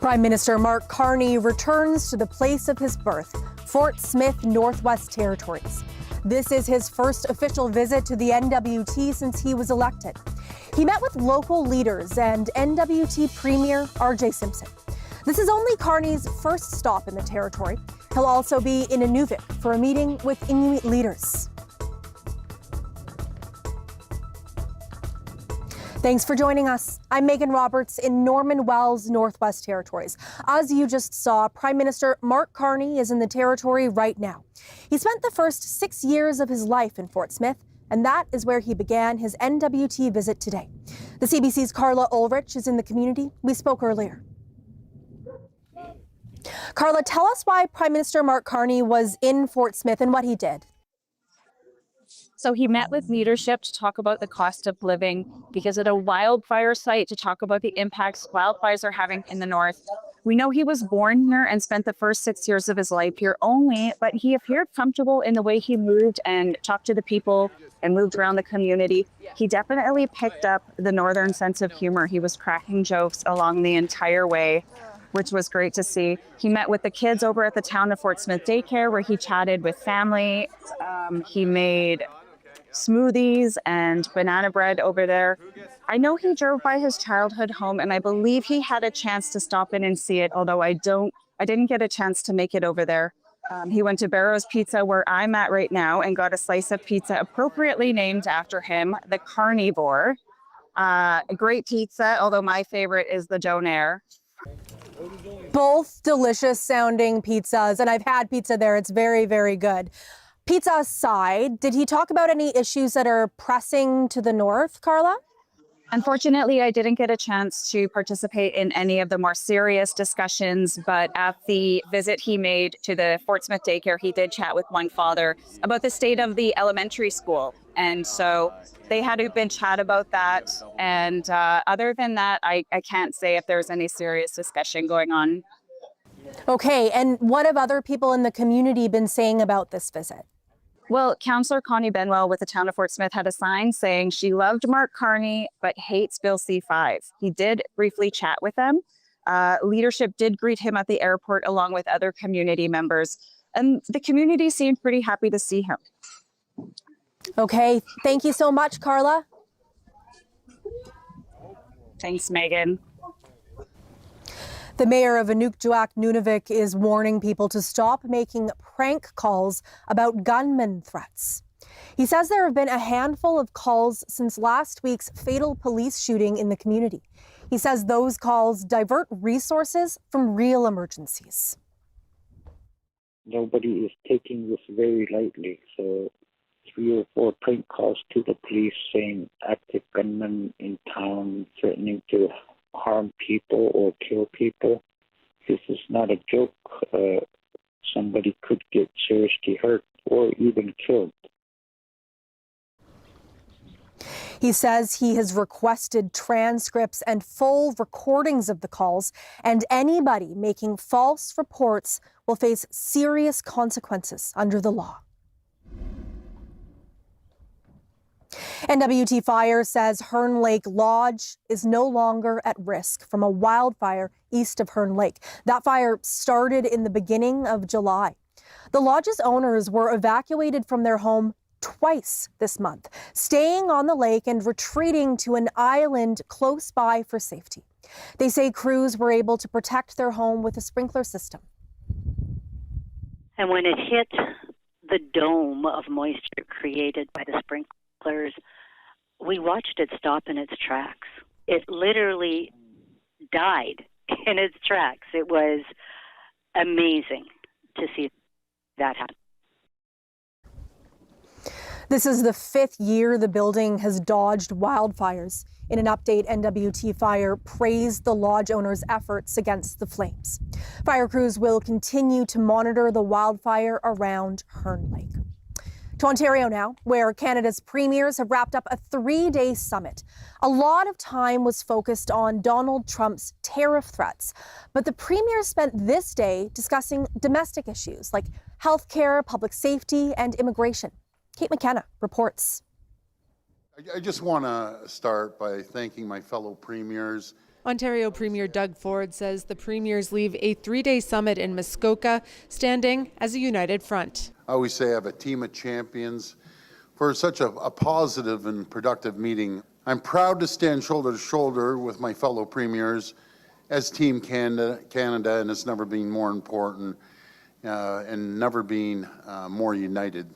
Prime Minister Mark Carney returns to the place of his birth, Fort Smith, Northwest Territories. This is his first official visit to the NWT since he was elected. He met with local leaders and NWT Premier R.J. Simpson. This is only Carney's first stop in the territory. He'll also be in Inuvik for a meeting with Inuit leaders. Thanks for joining us. I'm Megan Roberts in Norman Wells, Northwest Territories. As you just saw, Prime Minister Mark Carney is in the territory right now. He spent the first 6 years of his life in Fort Smith, and that is where he began his NWT visit today. The CBC's Carla Ulrich is in the community. We spoke earlier. Carla, tell us why Prime Minister Mark Carney was in Fort Smith and what he did. So he met with leadership to talk about the cost of living, because at a wildfire site to talk about the impacts wildfires are having in the north. We know he was born here and spent the first 6 years of his life here only, but he appeared comfortable in the way he moved and talked to the people and moved around the community. He definitely picked up the northern sense of humor. He was cracking jokes along the entire way, which was great to see. He met with the kids over at the town of Fort Smith daycare, where he chatted with family. He made smoothies and banana bread over there. I know he drove by his childhood home, and I believe he had a chance to stop in and see it, although I didn't get a chance to make it over there. He went to Barrow's Pizza, where I'm at right now, and got a slice of pizza appropriately named after him, the Carnivore. A great pizza, although my favorite is the donair. Both delicious sounding pizzas, and I've had pizza there. It's very, very good. Pizza aside, did he talk about any issues that are pressing to the north, Carla? Unfortunately, I didn't get a chance to participate in any of the more serious discussions, but at the visit he made to the Fort Smith daycare, he did chat with one father about the state of the elementary school. And so they had a good chat about that. And other than that, I can't say if there's any serious discussion going on. Okay, and what have other people in the community been saying about this visit? Well, Councillor Connie Benwell with the town of Fort Smith had a sign saying she loved Mark Carney, but hates Bill C-5. He did briefly chat with them. Leadership did greet him at the airport along with other community members. And the community seemed pretty happy to see him. Okay, thank you so much, Carla. Thanks, Megan. The mayor of Nunavik is warning people to stop making prank calls about gunman threats. He says there have been a handful of calls since last week's fatal police shooting in the community. He says those calls divert resources from real emergencies. Nobody is taking this very lightly, so 3 or 4 prank calls to the police saying active gunmen in town threatening to harm people or kill people. This is not a joke. Somebody could get seriously hurt or even killed. He says he has requested transcripts and full recordings of the calls, and anybody making false reports will face serious consequences under the law. NWT Fire says Hearn Lake Lodge is no longer at risk from a wildfire east of Hearn Lake. That fire started in the beginning of July. The lodge's owners were evacuated from their home twice this month, staying on the lake and retreating to an island close by for safety. They say crews were able to protect their home with a sprinkler system. And when it hit the dome of moisture created by the sprinklers, we watched it stop in its tracks. It literally died in its tracks. It was amazing to see that happen. This is the 5th year the building has dodged wildfires. In an update, NWT Fire praised the lodge owner's efforts against the flames. Fire crews will continue to monitor the wildfire around Hearn Lake. To Ontario now, where Canada's premiers have wrapped up a 3-day summit. A lot of time was focused on Donald Trump's tariff threats, but the premiers spent this day discussing domestic issues like healthcare, public safety, and immigration. Kate McKenna reports. I just want to start by thanking my fellow premiers Ontario Premier Doug Ford says the premiers leave a 3-day summit in Muskoka standing as a united front. I always say I have a team of champions for such a positive and productive meeting. I'm proud to stand shoulder to shoulder with my fellow premiers as Team Canada, and it's never been more important and never been more united.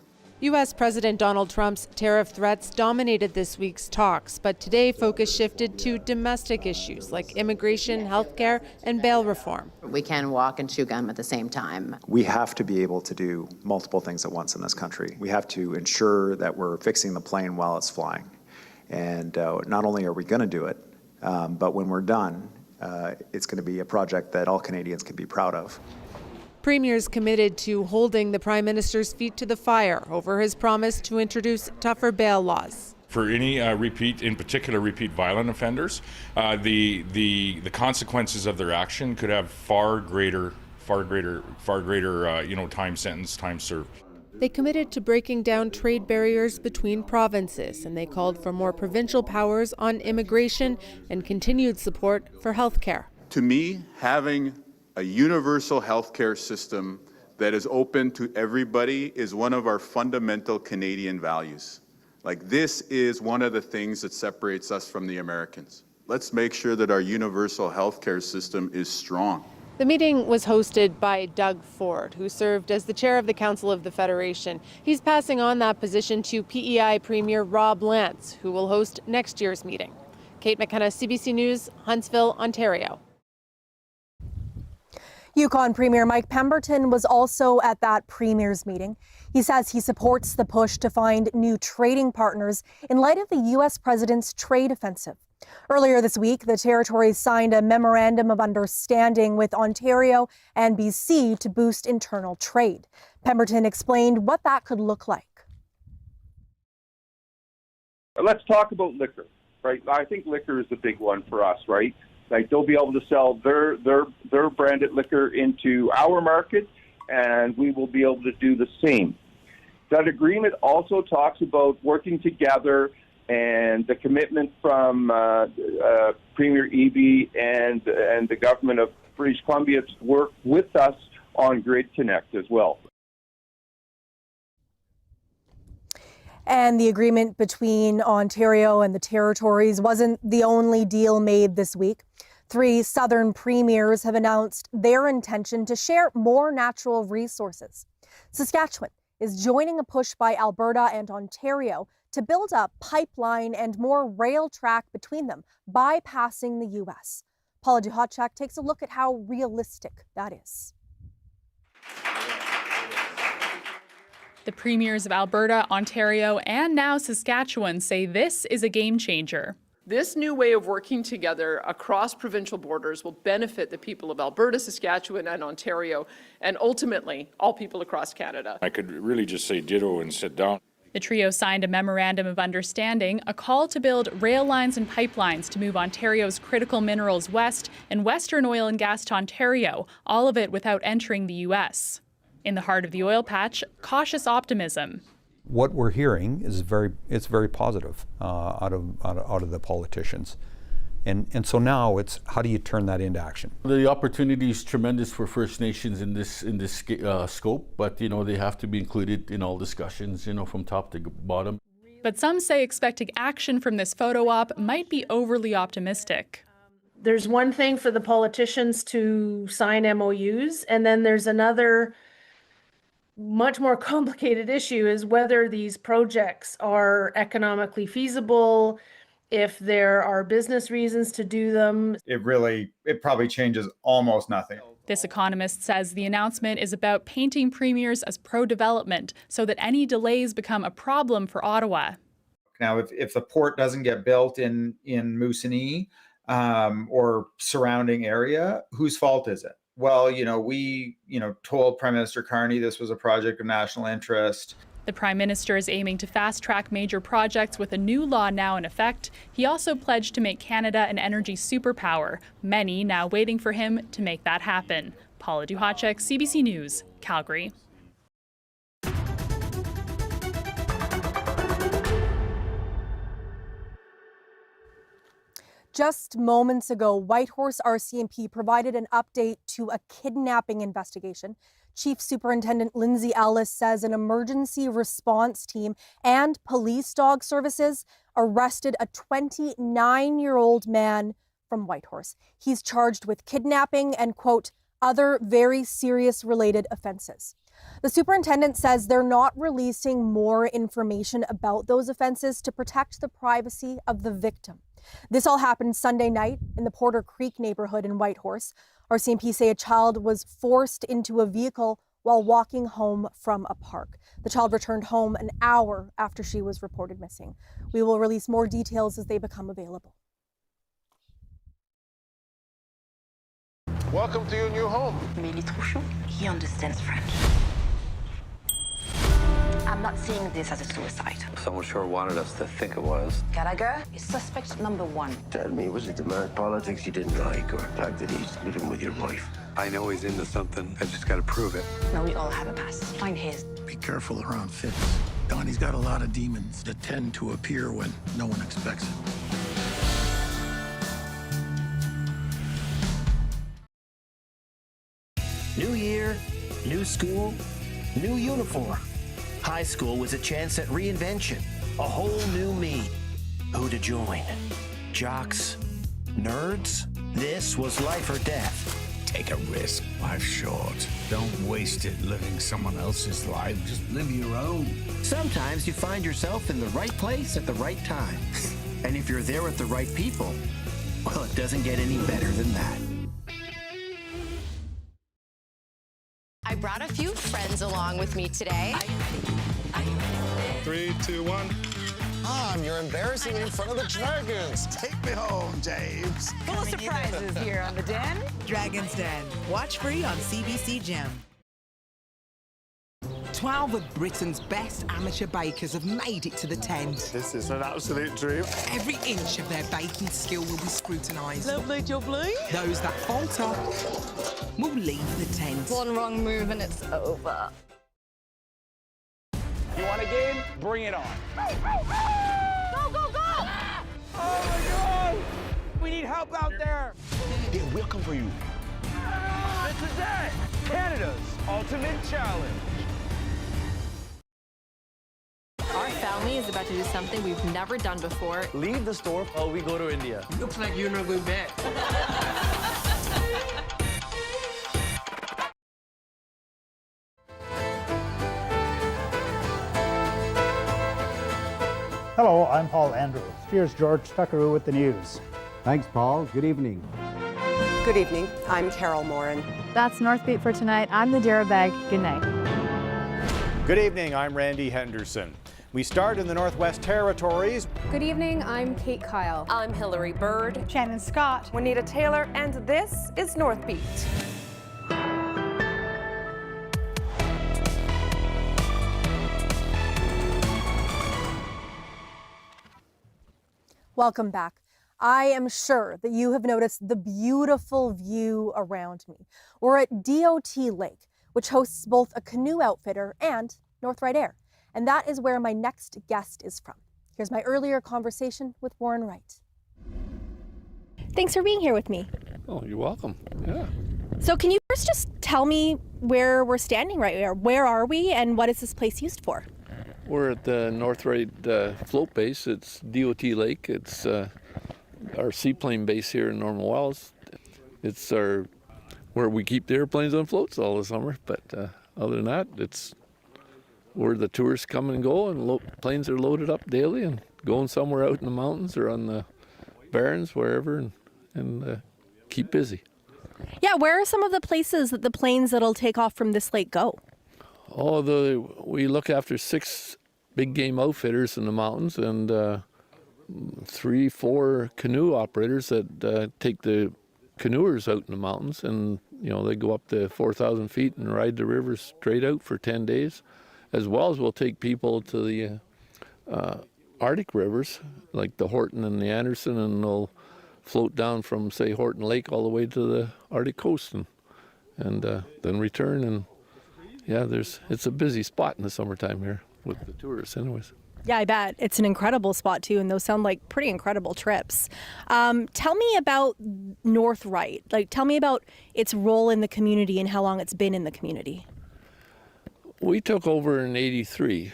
U.S. President Donald Trump's tariff threats dominated this week's talks, but today focus shifted to domestic issues like immigration, healthcare, and bail reform. We can walk and chew gum at the same time. We have to be able to do multiple things at once in this country. We have to ensure that we're fixing the plane while it's flying. And not only are we going to do it, but when we're done, it's going to be a project that all Canadians can be proud of. Premier's committed to holding the Prime Minister's feet to the fire over his promise to introduce tougher bail laws. For any repeat violent offenders, the consequences of their action could have far greater time sentence, time served. They committed to breaking down trade barriers between provinces, and they called for more provincial powers on immigration and continued support for health care. To me, having a universal healthcare system that is open to everybody is one of our fundamental Canadian values. Like, this is one of the things that separates us from the Americans. Let's make sure that our universal healthcare system is strong. The meeting was hosted by Doug Ford, who served as the chair of the Council of the Federation. He's passing on that position to PEI Premier Rob Lance, who will host next year's meeting. Kate McKenna, CBC News, Huntsville, Ontario. Yukon Premier Mike Pemberton was also at that Premier's meeting. He says he supports the push to find new trading partners in light of the U.S. president's trade offensive. Earlier this week, the territories signed a memorandum of understanding with Ontario and BC to boost internal trade. Pemberton explained what that could look like. Let's talk about liquor, right? I think liquor is the big one for us, right? Like, they'll be able to sell their branded liquor into our market, and we will be able to do the same. That agreement also talks about working together, and the commitment from Premier Eby and the government of British Columbia to work with us on Grid Connect as well. And the agreement between Ontario and the territories wasn't the only deal made this week. 3 southern premiers have announced their intention to share more natural resources. Saskatchewan is joining a push by Alberta and Ontario to build a pipeline and more rail track between them, bypassing the U.S. Paula Duhotchak takes a look at how realistic that is. The premiers of Alberta, Ontario, and now Saskatchewan say this is a game changer. This new way of working together across provincial borders will benefit the people of Alberta, Saskatchewan, and Ontario, and ultimately all people across Canada. I could really just say ditto and sit down. The trio signed a memorandum of understanding, a call to build rail lines and pipelines to move Ontario's critical minerals west and Western oil and gas to Ontario, all of it without entering the U.S. In the heart of the oil patch, cautious optimism. What we're hearing is very positive out of the politicians, and so now it's how do you turn that into action? The opportunity is tremendous for First Nations in this scope, but they have to be included in all discussions, from top to bottom. But some say expecting action from this photo op might be overly optimistic. There's one thing for the politicians to sign MOUs, and then there's another much more complicated issue is whether these projects are economically feasible, if there are business reasons to do them. It probably changes almost nothing. This economist says the announcement is about painting premiers as pro-development so that any delays become a problem for Ottawa. Now, if the port doesn't get built in Moosonee or surrounding area, whose fault is it? Well, we told Prime Minister Carney this was a project of national interest. The Prime Minister is aiming to fast-track major projects with a new law now in effect. He also pledged to make Canada an energy superpower, many now waiting for him to make that happen. Paula Duhotchak, CBC News, Calgary. Just moments ago, Whitehorse RCMP provided an update to a kidnapping investigation. Chief Superintendent Lindsay Ellis says an emergency response team and police dog services arrested a 29-year-old man from Whitehorse. He's charged with kidnapping and, quote, other very serious related offenses. The superintendent says they're not releasing more information about those offenses to protect the privacy of the victim. This all happened Sunday night in the Porter Creek neighborhood in Whitehorse. RCMP say a child was forced into a vehicle while walking home from a park. The child returned home an hour after she was reported missing. We will release more details as they become available. Welcome to your new home. Mais il est trop chaud. He understands French. I'm not seeing this as a suicide. Someone sure wanted us to think it was. Gallagher is suspect number 1. Tell me, was it the man's politics you didn't like, or the fact that he's living with your wife? I know he's into something. I just gotta prove it. No, we all have a past. Find his. Be careful around Fitz. Donnie's got a lot of demons that tend to appear when no one expects it. New year, new school, new uniform. High school was a chance at reinvention, a whole new me. Who to join? Jocks? Nerds? This was life or death. Take a risk. Life's short. Don't waste it living someone else's life. Just live your own. Sometimes you find yourself in the right place at the right time. And if you're there with the right people, well, it doesn't get any better than that. I brought a few friends along with me today. 3, 2, 1. Mom, you're embarrassing me in front of the dragons. Take me home, James. Full of surprises here on The Den. Dragon's Den. Watch free on CBC Gem. 12 of Britain's best amateur bakers have made it to the tent. This is an absolute dream. Every inch of their baking skill will be scrutinised. Lovely jubbly. Those that falter will leave the tent. One wrong move and it's over. You want a game? Bring it on. Go, go, go! Oh my God! We need help out there. Yeah, we'll come for you. This is it! Canada's ultimate challenge. Our family is about to do something we've never done before. Leave the store while we go to India. Looks like you're not going back. Hello, I'm Paul Andrew. Here's George Tuckaroo with the news. Thanks, Paul. Good evening. Good evening. I'm Carol Morin. That's Northbeat for tonight. I'm Nadira Beg. Good night. Good evening. I'm Randy Henderson. We start in the Northwest Territories. Good evening. I'm Kate Kyle. I'm Hillary Bird. Shannon Scott. Juanita Taylor, and this is Northbeat. Welcome back. I am sure that you have noticed the beautiful view around me. We're at DOT Lake, which hosts both a canoe outfitter and Northright Air. And that is where my next guest is from. Here's my earlier conversation with Warren Wright. Thanks for being here with me. Oh, you're welcome. Yeah. So can you first just tell me where we're standing right here? Where are we and what is this place used for? We're at the Northright float base. It's DOT Lake. It's our seaplane base here in Normal Wells. It's where we keep the airplanes on floats all the summer. But other than that, it's where the tourists come and go, and planes are loaded up daily and going somewhere out in the mountains or on the barrens, wherever, and keep busy. Yeah, where are some of the places that the planes that'll take off from this lake go? We look after 6 big game outfitters in the mountains and 3, 4 canoe operators that take the canoers out in the mountains, and they go up to 4,000 feet and ride the river straight out for 10 days. As well as we'll take people to the Arctic rivers, like the Horton and the Anderson, and they'll float down from, say, Horton Lake all the way to the Arctic coast and then return. And yeah, it's a busy spot in the summertime here with the tourists anyways. Yeah, I bet. It's an incredible spot too, and those sound like pretty incredible trips. Tell me about Northright. Tell me about its role in the community and how long it's been in the community. We took over in '83.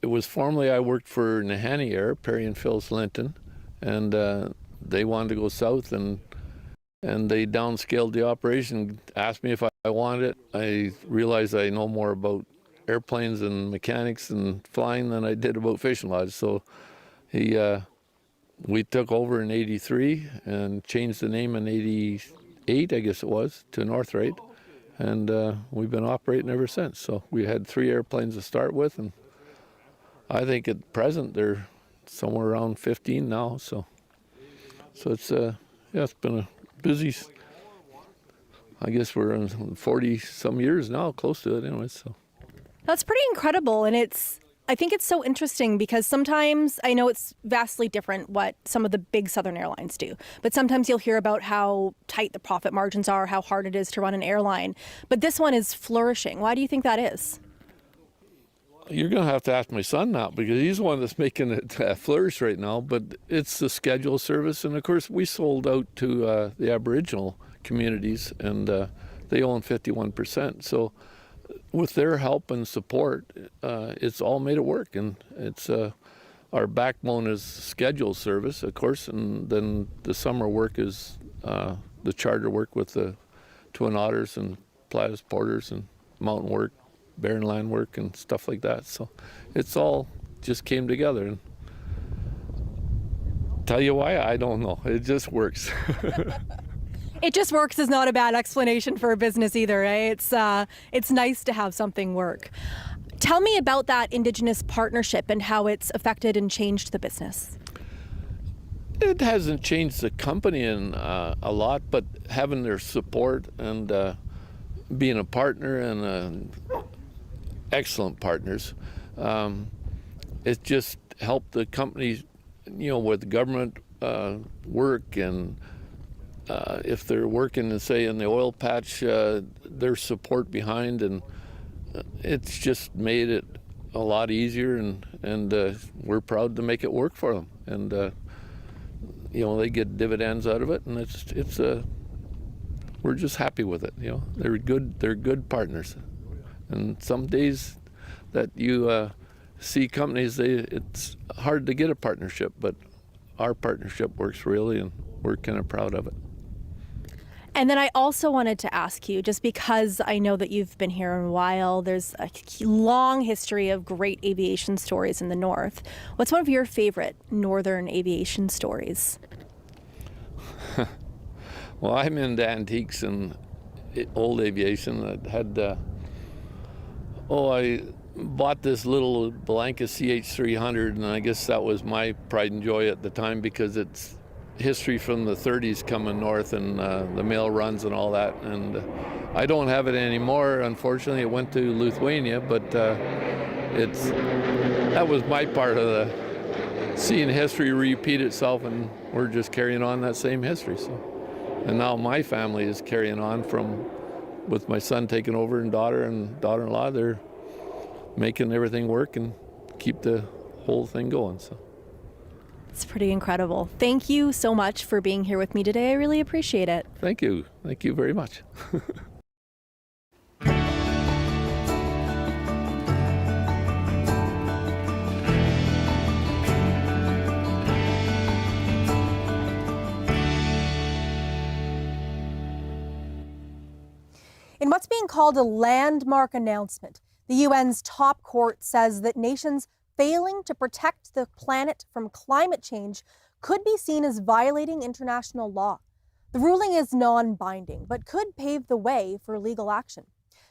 It was formerly I worked for Nahanni Air, Perry and Phil's Linton, and they wanted to go south, and they downscaled the operation, asked me if I wanted it. I realized I know more about airplanes and mechanics and flying than I did about fishing lodges. So we took over in '83 and changed the name in '88, I guess it was, to Northright. And we've been operating ever since. So we had 3 airplanes to start with, and I think at present they're somewhere around 15 now. So it's it's been a busy. I guess we're in 40 some years now, close to it anyway. So That's pretty incredible, and I think it's so interesting because sometimes I know it's vastly different what some of the big Southern airlines do, but sometimes you'll hear about how tight the profit margins are, how hard it is to run an airline. But this one is flourishing. Why do you think that is? you're going to have to ask my son now, because he's the one that's making it flourish right now. But it's the schedule service, and of course we sold out to the Aboriginal communities, and they own 51%. So with their help and support, it's all made it work, and it's our backbone is schedule service, of course, and then the summer work is the charter work with the Twin Otters and Platypus Porters and mountain work, barren land work, and stuff like that. So it's all just came together, and tell you why, I don't know. It just works. It just works is not a bad explanation for a business either, eh? It's nice to have something work. Tell me about that Indigenous partnership and how it's affected and changed the business. It hasn't changed the company in a lot, but having their support and being a partner and excellent partners, it just helped the company, with government work, and if they're working, say, in the oil patch, their support behind, and it's just made it a lot easier, and we're proud to make it work for them. And they get dividends out of it, and it's we're just happy with it. They're good partners. And some days that you see companies, it's hard to get a partnership, but our partnership works really, and we're kind of proud of it. And then I also wanted to ask you, just because I know that you've been here a while, there's a long history of great aviation stories in the North. What's one of your favorite Northern aviation stories? Well, I'm into antiques and old aviation. I bought this little Blanca CH-300, and I guess that was my pride and joy at the time, because it's history from the 30s coming north, and the mail runs and all that. And I don't have it anymore, unfortunately. It went to Lithuania, but that was my part of the seeing history repeat itself, and we're just carrying on that same history. And now my family is carrying on with my son taking over, and daughter-in-law, they're making everything work and keep the whole thing going. So it's pretty incredible. Thank you so much for being here with me today. I really appreciate it. Thank you. Thank you very much. In what's being called a landmark announcement, the UN's top court says that nations failing to protect the planet from climate change could be seen as violating international law. The ruling is non-binding, but could pave the way for legal action.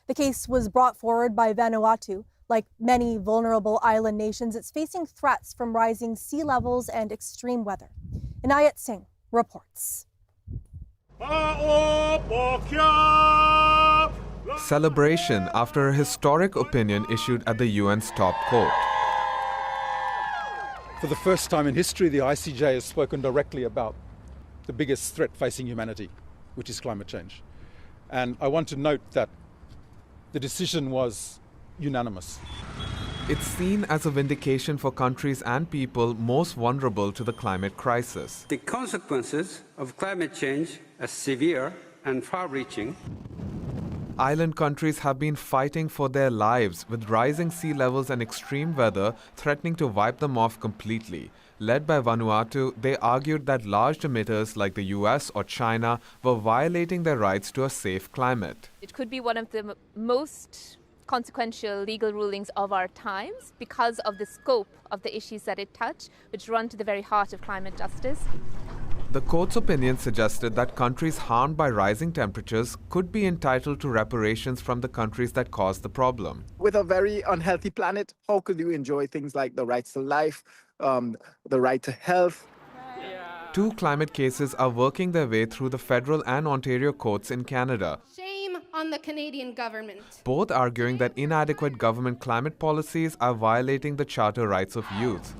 The case was brought forward by Vanuatu. Like many vulnerable island nations, it's facing threats from rising sea levels and extreme weather. Inayat Singh reports. Celebration after a historic opinion issued at the UN's top court. For the first time in history, the ICJ has spoken directly about the biggest threat facing humanity, which is climate change. And I want to note that the decision was unanimous. It's seen as a vindication for countries and people most vulnerable to the climate crisis. The consequences of climate change are severe and far-reaching. Island countries have been fighting for their lives, with rising sea levels and extreme weather threatening to wipe them off completely. Led by Vanuatu, they argued that large emitters like the US or China were violating their rights to a safe climate. It could be one of the most consequential legal rulings of our times because of the scope of the issues that it touches, which run to the very heart of climate justice. The court's opinion suggested that countries harmed by rising temperatures could be entitled to reparations from the countries that caused the problem. With a very unhealthy planet, how could you enjoy things like the rights to life, the right to health? Two climate cases are working their way through the federal and Ontario courts in Canada. Shame on the Canadian government. Both arguing that inadequate government climate policies are violating the charter rights of youth.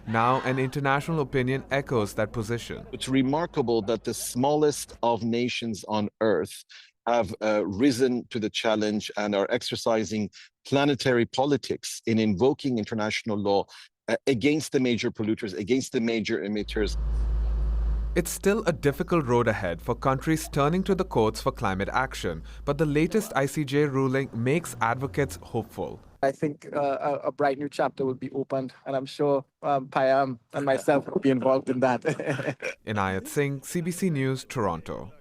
Now, an international opinion echoes that position. It's remarkable that the smallest of nations on Earth have risen to the challenge and are exercising planetary politics in invoking international law against the major polluters, against the major emitters. It's still a difficult road ahead for countries turning to the courts for climate action, but the latest ICJ ruling makes advocates hopeful. I think a bright new chapter will be opened, and I'm sure Payam and myself will be involved in that. Inayat Singh, CBC News, Toronto.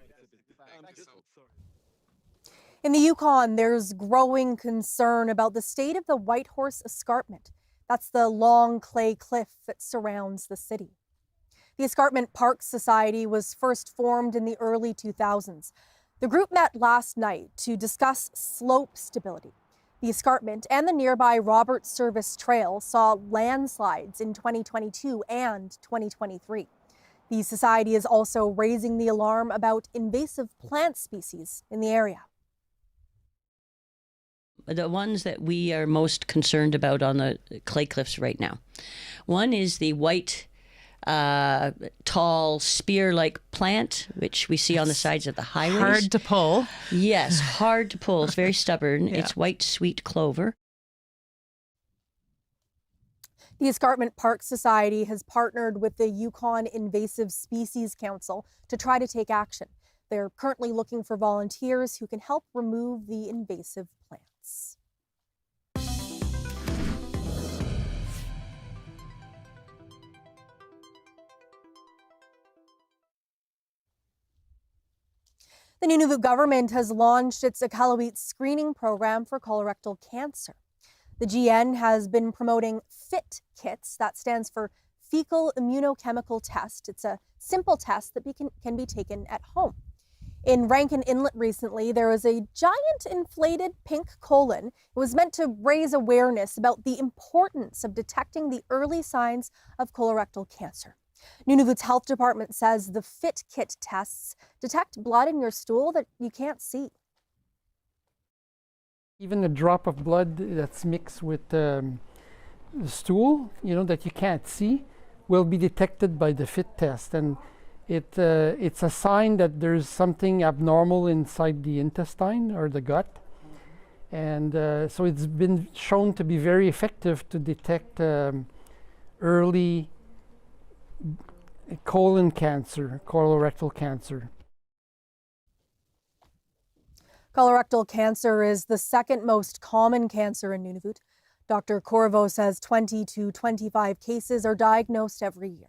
In the Yukon, there's growing concern about the state of the Whitehorse escarpment. That's the long clay cliff that surrounds the city. The Escarpment Parks Society was first formed in the early 2000s. The group met last night to discuss slope stability. The escarpment and the nearby Roberts Service Trail saw landslides in 2022 and 2023. The society is also raising the alarm about invasive plant species in the area. The ones that we are most concerned about on the clay cliffs right now. One is the white, tall, spear-like plant, which we see on the sides of the highways. Hard to pull. Yes, hard to pull. It's very stubborn. Yeah. It's white sweet clover. The Escarpment Parks Society has partnered with the Yukon Invasive Species Council to try to take action. They're currently looking for volunteers who can help remove the invasive plants. The Nunavut government has launched its Iqaluit screening program for colorectal cancer. The GN has been promoting FIT kits, that stands for Fecal Immunochemical Test. It's a simple test that can be taken at home. In Rankin Inlet recently, there was a giant inflated pink colon. It was meant to raise awareness about the importance of detecting the early signs of colorectal cancer. Nunavut's health department says the FIT kit tests detect blood in your stool that you can't see. Even a drop of blood that's mixed with the stool, that you can't see, will be detected by the FIT test. And it's a sign that there's something abnormal inside the intestine or the gut. And so it's been shown to be very effective to detect early colon cancer, colorectal cancer. Colorectal cancer is the second most common cancer in Nunavut. Dr. Corvo says 20 to 25 cases are diagnosed every year.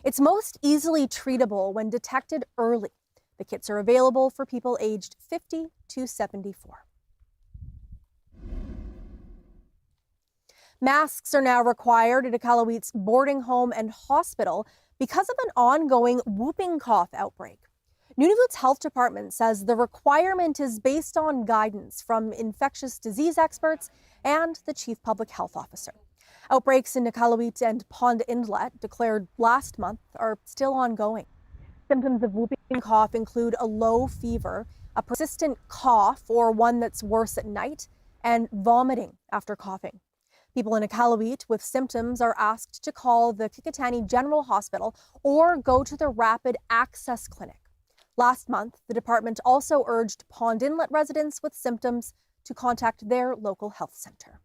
It's most easily treatable when detected early. The kits are available for people aged 50 to 74. Masks are now required at Iqaluit's boarding home and hospital because of an ongoing whooping cough outbreak. Nunavut's health department says the requirement is based on guidance from infectious disease experts and the chief public health officer. Outbreaks in Iqaluit and Pond Inlet, declared last month, are still ongoing. Symptoms of whooping cough include a low fever, a persistent cough or one that's worse at night, and vomiting after coughing. People in Iqaluit with symptoms are asked to call the Kikitani General Hospital or go to the Rapid Access Clinic. Last month, the department also urged Pond Inlet residents with symptoms to contact their local health center.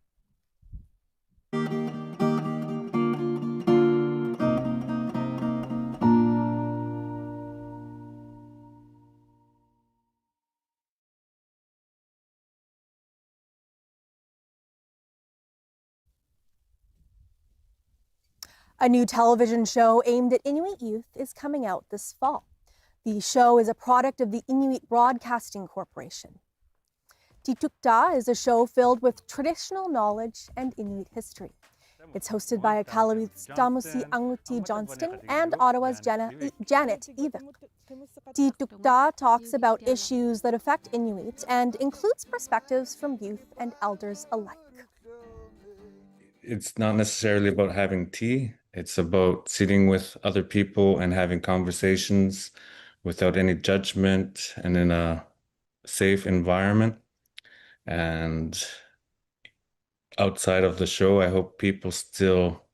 A new television show aimed at Inuit youth is coming out this fall. The show is a product of the Inuit Broadcasting Corporation. Titukta is a show filled with traditional knowledge and Inuit history. It's hosted by Iqaluit's Tamusi Anguti Johnston and Ottawa's Janet Ivik. Titukta talks about issues that affect Inuit and includes perspectives from youth and elders alike. It's not necessarily about having tea. It's about sitting with other people and having conversations without any judgment and in a safe environment. And outside of the show, I hope people still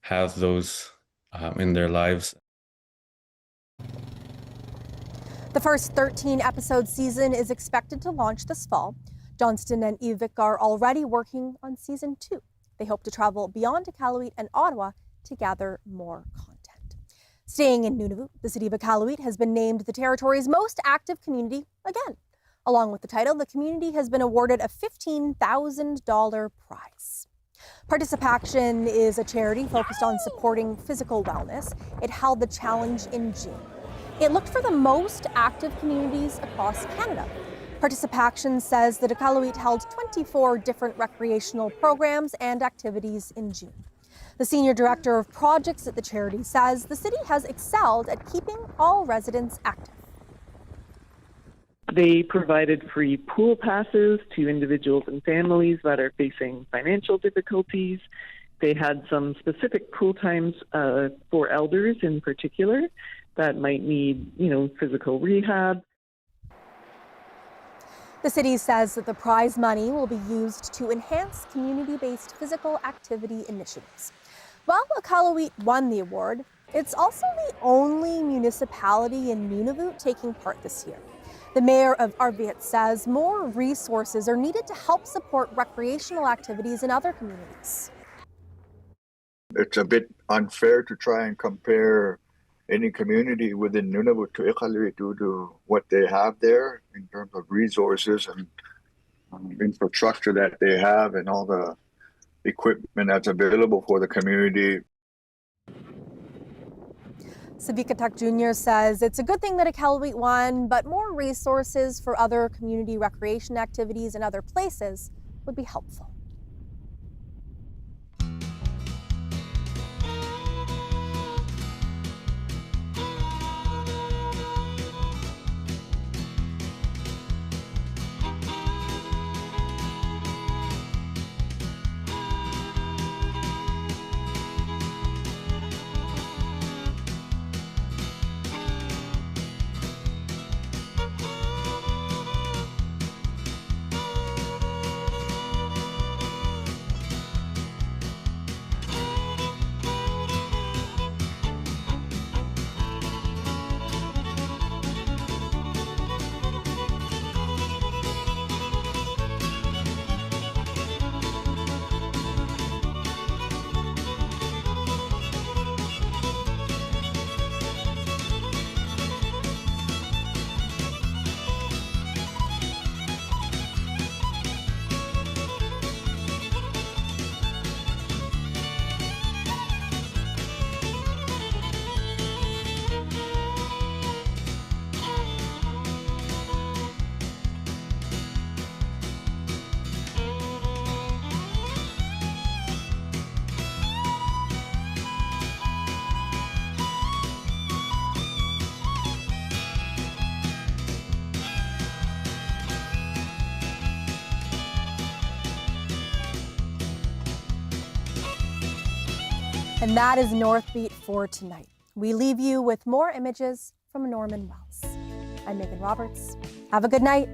have those in their lives. The first 13-episode season is expected to launch this fall. Johnston and Ivik are already working on season 2. They hope to travel beyond Iqaluit and Ottawa to gather more content. Staying in Nunavut, the city of Iqaluit has been named the territory's most active community again. Along with the title, the community has been awarded a $15,000 prize. Participaction is a charity focused on supporting physical wellness. It held the challenge in June. It looked for the most active communities across Canada. Participaction says that Iqaluit held 24 different recreational programs and activities in June. The senior director of projects at the charity says the city has excelled at keeping all residents active. They provided free pool passes to individuals and families that are facing financial difficulties. They had some specific pool times for elders in particular that might need, physical rehab. The city says that the prize money will be used to enhance community-based physical activity initiatives. While Iqaluit won the award, it's also the only municipality in Nunavut taking part this year. The mayor of Arviat says more resources are needed to help support recreational activities in other communities. It's a bit unfair to try and compare any community within Nunavut to Iqaluit due to what they have there in terms of resources and infrastructure that they have and all the equipment that's available for the community. Savikatak Jr. says it's a good thing that Iqaluit won, but more resources for other community recreation activities in other places would be helpful. And that is Northbeat for tonight. We leave you with more images from Norman Wells. I'm Megan Roberts. Have a good night.